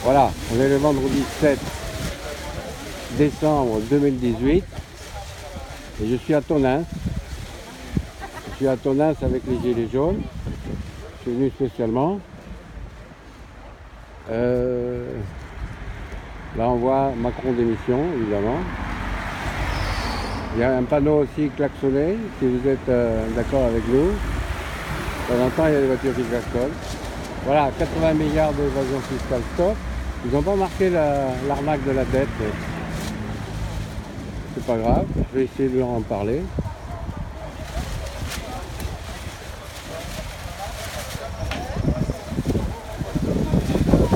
Voilà, on est le vendredi 7 décembre 2018 et je suis à Tonneins. Je suis à Tonneins avec les Gilets jaunes. Je suis venu spécialement. Là on voit Macron démission évidemment. Il y a un panneau aussi klaxonné, si vous êtes d'accord avec nous. De temps en temps il y a des voitures qui klaxonnent. Voilà, 80 milliards d'évasion fiscale stop. Ils n'ont pas marqué l'arnaque de la dette, mais c'est pas grave, je vais essayer de leur en parler.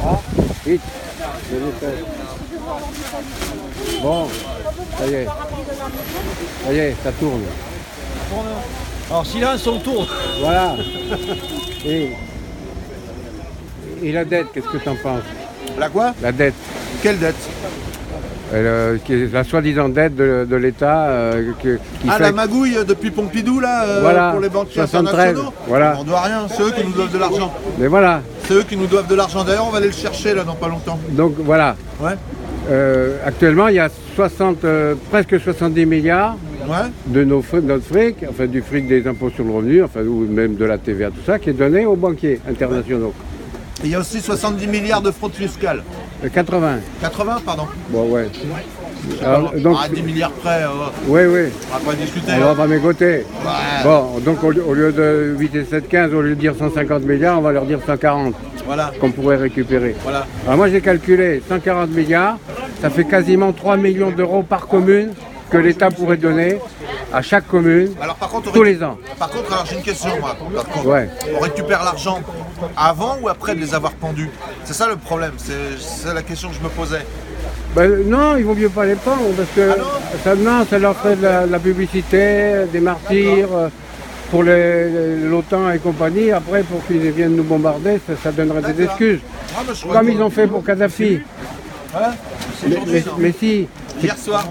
Ah, vite, je l'ai fait. Bon, ça y est. Ça y est, ça tourne. Alors silence, on tourne. Voilà. Et la dette, qu'est-ce que tu en penses? La quoi? La dette. Quelle dette? La soi-disant dette de l'État qui fait... la magouille depuis Pompidou là, voilà, pour les banquiers 73, internationaux. voilà. On doit rien, c'est eux qui nous doivent de l'argent. Mais voilà. C'est eux qui nous doivent de l'argent. D'ailleurs, on va aller le chercher là dans pas longtemps. Donc voilà. Ouais. Actuellement, il y a presque 70 milliards Ouais. de notre fric, enfin du fric des impôts sur le revenu, enfin ou même de la TVA, tout ça, qui est donné aux banquiers internationaux. Et il y a aussi 70 milliards de fraude fiscale. 80. 80, pardon. Bon, ouais. Alors, donc, à 10 milliards près, oui, oui. on va pas discuter. On va pas m'écouter. Ouais. Bon, donc au lieu de 8 et 7, 15, au lieu de dire 150 milliards, on va leur dire 140 Voilà. qu'on pourrait récupérer. Voilà. Alors moi j'ai calculé 140 milliards, ça fait quasiment 3 millions d'euros par commune que l'État pourrait donner à chaque commune Alors par contre, tous les ans. Par contre, alors j'ai une question moi. Par contre, Ouais. on récupère l'argent avant ou après de les avoir pendus? C'est ça le problème, c'est la question que je me posais. Ben, non, il vaut mieux pas les prendre parce que ça leur ferait de la publicité, des martyrs pour l'OTAN et compagnie. Après, pour qu'ils viennent nous bombarder, ça donnerait des excuses. Ah, mais je Comme ils ont fait pour Kadhafi. Hein? Mais si, Hier soir,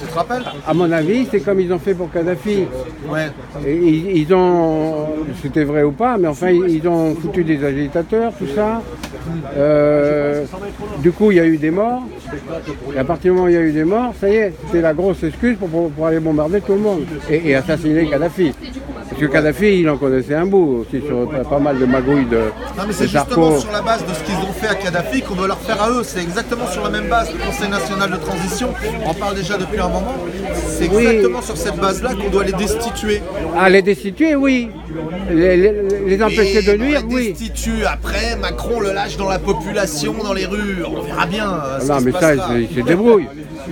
tu te rappelles? à mon avis, c'est comme ils ont fait pour Kadhafi. Ouais. Et ils ont, c'était vrai ou pas, mais enfin ils ont foutu des agitateurs, tout ça. Du coup, il y a eu des morts. Et à partir du moment où il y a eu des morts, ça y est, c'était la grosse excuse pour aller bombarder tout le monde et assassiner Kadhafi. Parce que Kadhafi, il en connaissait un bout aussi sur pas mal de magouilles de Non mais c'est Sarko. justement sur la base de ce qu'ils ont fait à Kadhafi qu'on doit leur faire à eux. C'est exactement sur la même base. Le Conseil national de transition, on en parle déjà depuis un moment. C'est exactement sur cette base-là qu'on doit les destituer. Ah, les destituer, oui. Les empêcher de nuire, on les oui. destitue. Après, Macron le lâche dans la population, dans les rues. On verra bien. Non, mais ça, il se débrouille.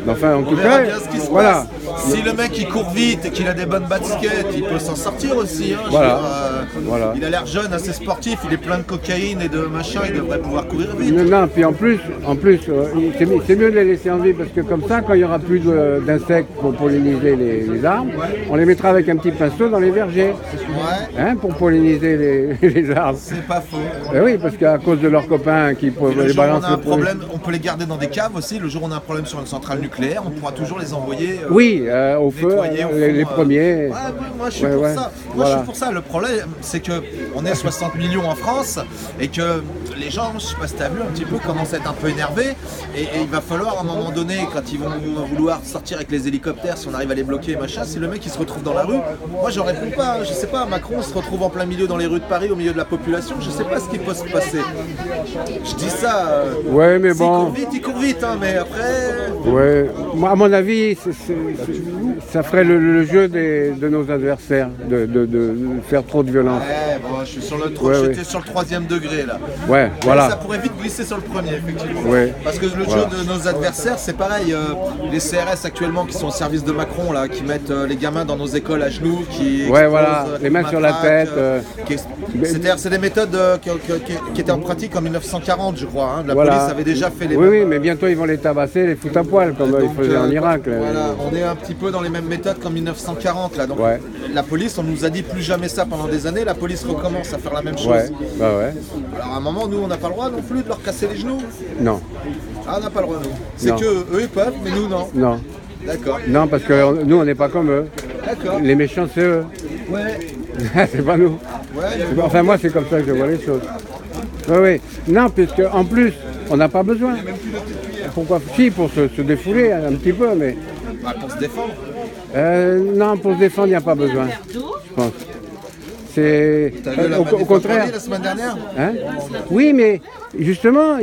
Mais enfin, en On tout verra cas, bien ce qui se voilà. passe. Si le mec il court vite et qu'il a des bonnes baskets, il peut s'en sortir aussi. Hein. Voilà. Je veux dire, Voilà. Il a l'air jeune, assez sportif, il est plein de cocaïne et de machin, il devrait pouvoir courir vite. Non, puis en plus c'est mieux de les laisser en vie parce que comme ça, quand il n'y aura plus d'insectes pour polliniser les arbres, on les mettra avec un petit pinceau dans les vergers, Ouais, hein, pour polliniser les arbres. c'est pas faux. Eh oui, parce qu'à cause de leurs copains qui Et le les jour où on balancent a un le produit. problème, on peut les garder dans des caves aussi. Le jour où on a un problème sur une centrale nucléaire, on pourra toujours les envoyer. Oui, au feu, nettoyer au fond, les premiers. Ouais, moi je suis Ouais, pour ouais. ça. Moi Voilà. je suis pour ça. Le problème, c'est que on est 60 millions en France et que les gens, je sais pas si t'as vu un petit peu, commencent à être un peu énervés. Et il va falloir à un moment donné, quand ils vont vouloir sortir avec les hélicoptères, si on arrive à les bloquer, machin, si le mec il se retrouve dans la rue, moi j'en réponds pas. Je sais pas, Macron se retrouve en plein milieu dans les rues de Paris, au milieu de la population. Je sais pas ce qui peut se passer. Je dis ça. Ouais, mais S'il bon. il court vite, hein, mais après. Ouais. Moi, à mon avis, ça ferait le jeu de nos adversaires de faire trop de violence. Ouais, bon, je suis sur le j'étais sur le 3e degré là. Ouais, Mais voilà. ça pourrait vite glisser sur le premier, effectivement. Ouais. Parce que le Voilà. jeu de nos adversaires, c'est pareil. Les CRS actuellement qui sont au service de Macron, là, qui mettent les gamins dans nos écoles à genoux, qui Ouais, explosent, voilà, coups les de mains sur la matraque, tête. C'est-à-dire, c'est des méthodes qui étaient en pratique en 1940, je crois. Hein. La Voilà. police avait déjà fait les Oui, oui, mais bientôt ils vont les tabasser, les foutre à poil, comme Donc, ils faisaient en Irak. Là. Voilà, on est un petit peu dans les mêmes méthodes qu'en 1940 là. Donc Ouais. la police, on nous a dit plus jamais ça pendant des années. La police recommence à faire la même chose. Ouais, bah ouais. Alors à un moment, nous, on n'a pas le droit non plus de leur casser les genoux. Non, Ah, on n'a pas le droit, nous. C'est Non. que eux, ils peuvent, mais nous, non. non. D'accord. Non, parce que nous, on n'est pas comme eux. D'accord. Les méchants, c'est eux. Ouais. C'est pas nous. Ouais. Enfin, moi, c'est comme ça que je vois les choses. Oui, oui. Non, puisque en plus, On n'a pas besoin. Pourquoi? Si, pour se défouler un petit peu, mais... Bah, pour se défendre. Non, pour se défendre, il n'y a pas besoin, je pense. C'est au contraire. La semaine dernière. Hein? Oui, mais justement,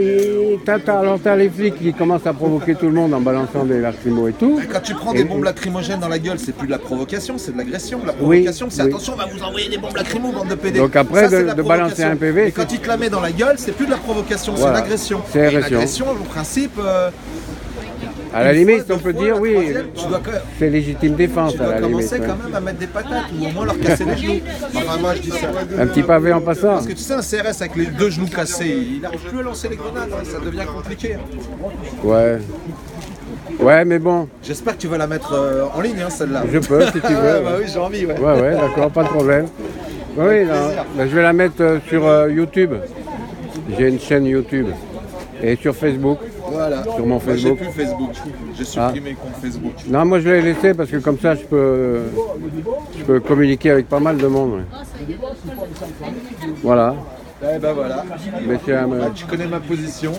t'as les flics qui commencent à provoquer tout le monde en balançant des lacrymos et tout. Mais quand tu prends des bombes lacrymogènes dans la gueule, c'est plus de la provocation, c'est de l'agression. La provocation, c'est attention, on va vous envoyer des bombes lacrymo, bande de PD. Donc après, ça, de balancer un PV. Et quand tu te la mets dans la gueule, c'est plus de la provocation, voilà. c'est l'agression. C'est l'agression, au principe. À la limite, on peut dire oui, c'est légitime défense à la limite. Tu dois commencer quand même à mettre des patates ou au moins leur casser les genoux. Enfin, moi je dis ça. Un petit pavé en passant. Parce que tu sais, un CRS avec les 2 genoux cassés, il n'arrive plus à lancer les grenades, hein, ça devient compliqué. Ouais. Ouais, mais bon. J'espère que tu vas la mettre en ligne, hein, celle-là. Je peux, si tu veux. Bah oui, j'ai envie, ouais. Ouais, d'accord, pas de problème. Oui, non, ben, je vais la mettre sur YouTube. J'ai une chaîne YouTube. Et sur Facebook. Voilà. Sur mon Facebook. Moi, j'ai plus Facebook. J'ai supprimé le compte Facebook. Non, moi je l'ai laissé parce que comme ça je peux communiquer avec pas mal de monde. Ouais. Voilà. Eh ben voilà. Mais tu connais ma position.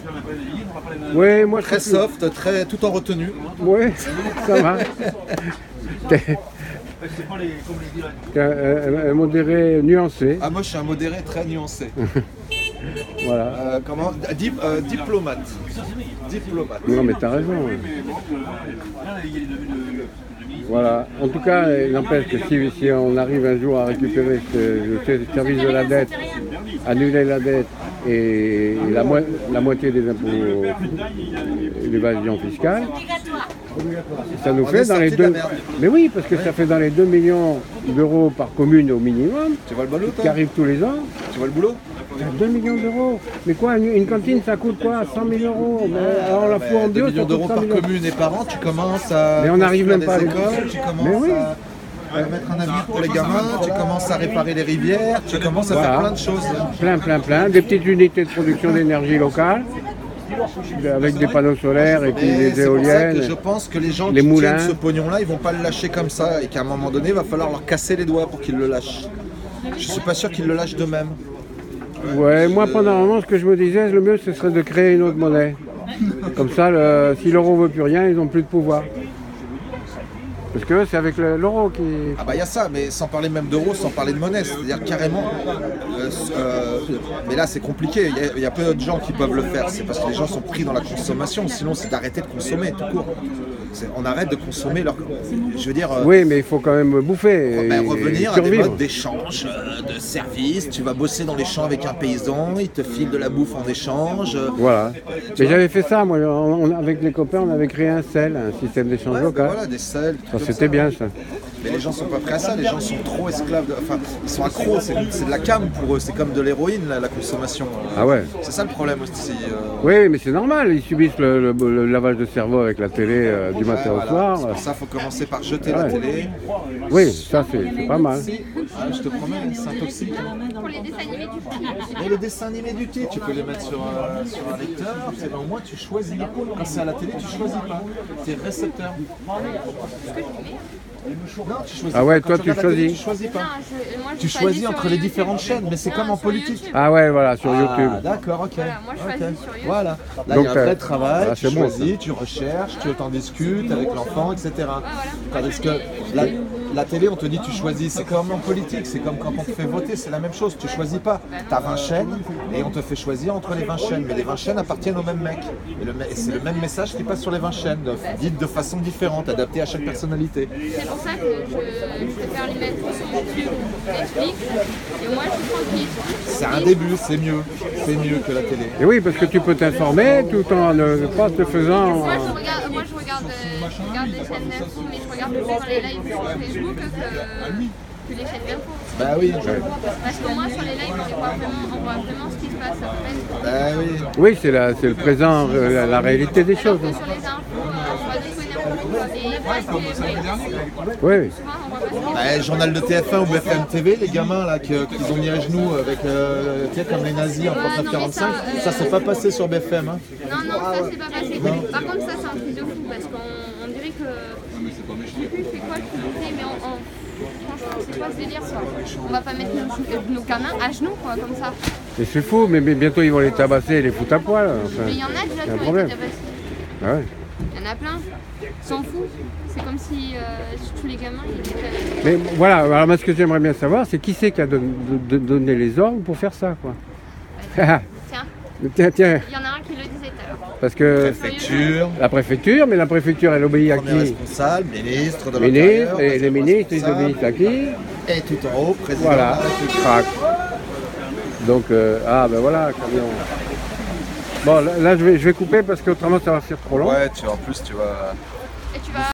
Oui, moi très soft, très tout en retenue. Oui, ça va. T'es un modéré nuancé. Ah moi je suis un modéré très nuancé. Voilà. Comment diplomate. Diplomate. Non mais t'as raison. Voilà. En tout cas, il n'empêche que si on arrive un jour à récupérer le service de la dette, annuler la dette et la moitié des impôts, l'évasion fiscale, ça nous fait dans les 2... Mais oui, parce que ça fait dans les 2 millions d'euros par commune au minimum. Tu vois le boulot, qui arrive tous les ans. Tu vois le boulot? 2 millions d'euros. Mais quoi, une cantine, ça coûte quoi? 100 000 euros. Mais alors on la fout en bio, 2 millions d'euros par commune et par an, tu commences à... Mais on n'arrive même pas à l'école, tu commences à mettre un avenir pour les gamins, tu commences à réparer les rivières, tu commences à faire plein de choses. Plein. Des petites unités de production d'énergie locale. Avec des panneaux solaires et puis des éoliennes. Je pense que les gens qui tiennent ce pognon-là, ils vont pas le lâcher comme ça et qu'à un moment donné, il va falloir leur casser les doigts pour qu'ils le lâchent. Je suis pas sûr qu'ils le lâchent d'eux-mêmes. Ouais, moi pendant un moment, ce que je me disais, le mieux ce serait de créer une autre monnaie. Comme ça, si l'euro veut plus rien, ils n'ont plus de pouvoir. Parce que c'est avec l'euro qui... Ah bah il y a ça, mais sans parler même d'euros, sans parler de monnaie, c'est-à-dire carrément... mais là c'est compliqué, il y a peu de gens qui peuvent le faire, c'est parce que les gens sont pris dans la consommation, sinon c'est d'arrêter de consommer tout court. On arrête de consommer leur... Je veux dire... oui, mais il faut quand même bouffer et revenir survivre. À des modes d'échange, de service, tu vas bosser dans les champs avec un paysan, il te file de la bouffe en échange. Voilà. Mais j'avais fait ça, moi, avec les copains, on avait créé un SEL, un système d'échange local. Voilà, des SEL. C'était bien ça. Mais les gens sont pas prêts à ça, les gens sont trop esclaves, enfin ils sont accros, c'est de la cam pour eux, c'est comme de l'héroïne la consommation. Ah ouais. C'est ça le problème aussi. Oui, mais c'est normal, ils subissent le lavage de cerveau avec la télé du matin au soir. C'est pour ça qu'il faut commencer par jeter la télé. Oui, ça c'est pas mal. Ah, je te promets, c'est un toxique. Pour les dessins animés du petit. Et les dessins animés du petit, tu peux les mettre sur un lecteur, au moins tu choisis. Quand c'est à la télé, tu choisis pas. T'es récepteur. Non, tu choisis ah ouais, pas. toi tu choisis. Tu choisis pas. Non, moi, tu choisis entre les différentes chaînes, mais c'est comme en politique. YouTube. Ah ouais, voilà, sur YouTube. D'accord, ok. Voilà, moi je choisis sur YouTube. Voilà. Là, Donc, il y a un vrai travail, ah, tu bon, choisis, tu recherches, tu t'en discutes avec l'enfant, etc. Tandis que la télé, on te dit tu choisis, c'est comme en politique, c'est comme quand on te fait voter, c'est la même chose, tu choisis pas. Tu as 20 chaînes et on te fait choisir entre les 20 chaînes, mais les 20 chaînes appartiennent au même mec. Et c'est le même message qui passe sur les 20 chaînes, dites de façon différente, adaptée à chaque personnalité. C'est pour ça que je préfère les mettre sur YouTube, Netflix, et moi je suis tranquille. C'est un début, c'est mieux que la télé. Et oui, parce que tu peux t'informer tout en ne pas te faisant... Moi je regarde des chaînes d'infos, mais je regarde plus dans les lives sur Facebook que les chaînes d'infos. Bah oui. Parce que moi sur les lives on voit vraiment ce qui se passe après. Bah oui. Oui, c'est le présent, la réalité des choses. Sur les infos, on voit des trucs n'importe quoi. Et moi c'est Oui. souvent on voit pas ce qui Journal de TF1 ou BFM TV, les gamins là qu'ils ont mis à genoux avec tu sais, comme les nazis en 39-45, ça s'est pas passé sur BFM. Hein. Non, ça c'est pas passé. Par contre ça c'est un truc de fou parce qu'on dirait que... Je sais plus, je fais quoi, je fais mais franchement c'est quoi ce délire quoi? On va pas mettre nos gamins à genoux quoi, comme ça. Mais c'est fou, mais bientôt ils vont les tabasser et les foutre à poil. Enfin, Mais il y en a déjà y a un qui ont problème. été tabassés. Ah ouais. Il y en a plein. Ils s'en foutent. C'est comme si tous les gamins ils étaient. Mais voilà, alors moi ce que j'aimerais bien savoir, c'est qui c'est qui a donné les ordres pour faire ça, quoi. Tiens, Tiens, tiens, il y en a un qui le disait tout à l'heure. parce que Préfecture, la préfecture, mais la préfecture, elle obéit à premier qui? responsable, ministre de Les ministres, l'Intérieur, et les deuxième ministres, ils responsable, obéissent à qui? et tout en haut, président Voilà, de la République. crac. Donc, ah ben voilà, camion. Bon, là je vais couper parce qu'autrement ça va faire trop long. Ouais, en plus tu vas... Et tu vas